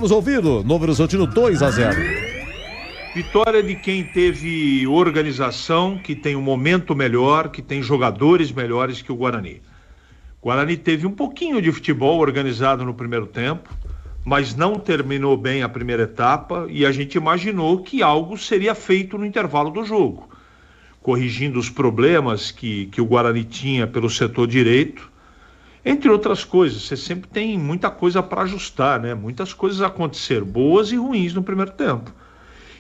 Vamos ouvir o Novo Horizontino 2-0. Vitória de quem teve organização, que tem um momento melhor, que tem jogadores melhores que o Guarani. O Guarani teve um pouquinho de futebol organizado no primeiro tempo, mas não terminou bem a primeira etapa e a gente imaginou que algo seria feito no intervalo do jogo, corrigindo os problemas que o Guarani tinha pelo setor direito. Entre outras coisas, você sempre tem muita coisa para ajustar, né? Muitas coisas aconteceram, boas e ruins no primeiro tempo.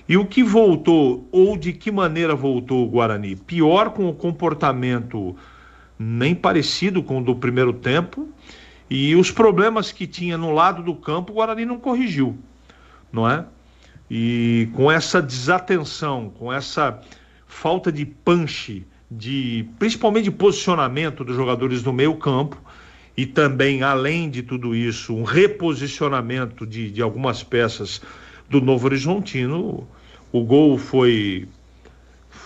E o que voltou, ou de que maneira voltou o Guarani? Pior, com o comportamento nem parecido com o do primeiro tempo, e os problemas que tinha no lado do campo, o Guarani não corrigiu, não é? E com essa desatenção, com essa falta de punch, principalmente de posicionamento dos jogadores no meio campo, e também, além de tudo isso, um reposicionamento de algumas peças do Novo Horizontino, o gol foi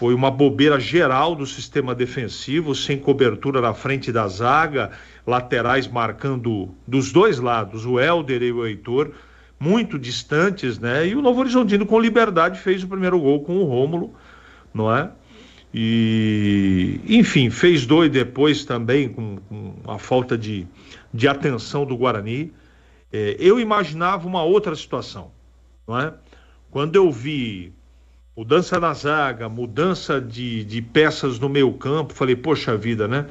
uma bobeira geral do sistema defensivo, sem cobertura na frente da zaga, laterais marcando dos dois lados, o Helder e o Heitor, muito distantes, né? E o Novo Horizontino, com liberdade, fez o primeiro gol com o Rômulo, não é? E, enfim, fez dois depois também, com a falta de atenção do Guarani. Eu imaginava uma outra situação, não é? Quando eu vi mudança na zaga, mudança de peças no meio campo, falei, poxa vida, né?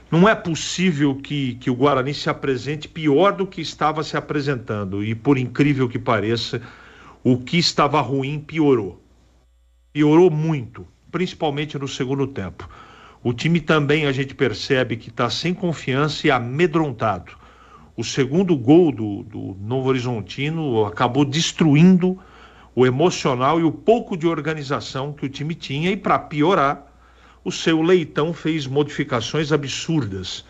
Não é possível que o Guarani se apresente pior do que estava se apresentando. E, por incrível que pareça, o que estava ruim piorou. Piorou muito, principalmente no segundo tempo. O time também, a gente percebe que está sem confiança e amedrontado. O segundo gol do Novo Horizontino acabou destruindo o emocional e o pouco de organização que o time tinha, e para piorar, o seu Leitão fez modificações absurdas.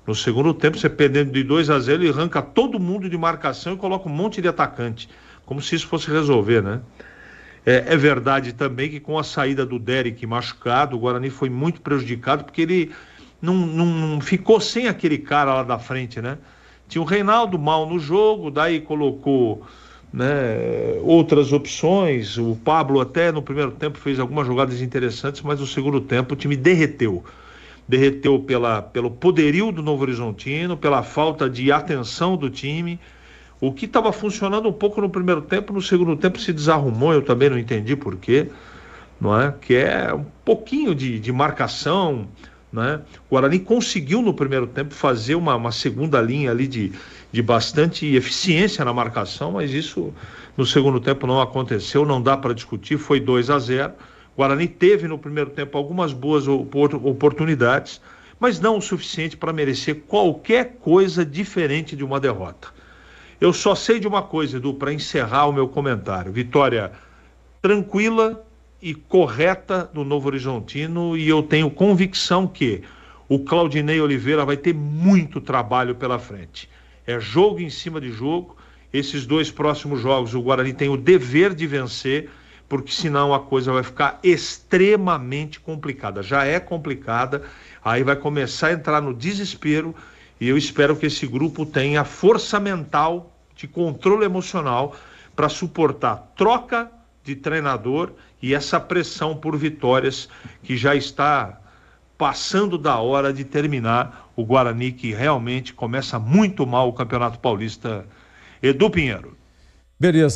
No segundo tempo, você perdendo de 2-0, ele arranca todo mundo de marcação e coloca um monte de atacante, como se isso fosse resolver, né? É verdade também que com a saída do Derek machucado, o Guarani foi muito prejudicado, porque ele não ficou sem aquele cara lá da frente, né? Tinha o Reinaldo mal no jogo, daí colocou, né, outras opções. O Pablo até no primeiro tempo fez algumas jogadas interessantes, mas no segundo tempo o time derreteu pelo poderio do Novo Horizontino, pela falta de atenção do time. O que estava funcionando um pouco no primeiro tempo, no segundo tempo se desarrumou, eu também não entendi por quê, não é? Que é um pouquinho de marcação, né? O Guarani conseguiu no primeiro tempo fazer uma segunda linha ali de bastante eficiência na marcação, mas isso no segundo tempo não aconteceu, não dá para discutir, foi 2-0. O Guarani teve no primeiro tempo algumas boas oportunidades, mas não o suficiente para merecer qualquer coisa diferente de uma derrota. Eu só sei de uma coisa, Edu, para encerrar o meu comentário: vitória tranquila e correta do Novo Horizontino, e eu tenho convicção que o Claudinei Oliveira vai ter muito trabalho pela frente. É jogo em cima de jogo. Esses dois próximos jogos o Guarani tem o dever de vencer, porque senão a coisa vai ficar extremamente complicada. Já é complicada, aí vai começar a entrar no desespero, e eu espero que esse grupo tenha força mental, de controle emocional, para suportar troca de treinador e essa pressão por vitórias que já está passando da hora de terminar. O Guarani, que realmente começa muito mal o Campeonato Paulista. Edu Pinheiro. Beleza.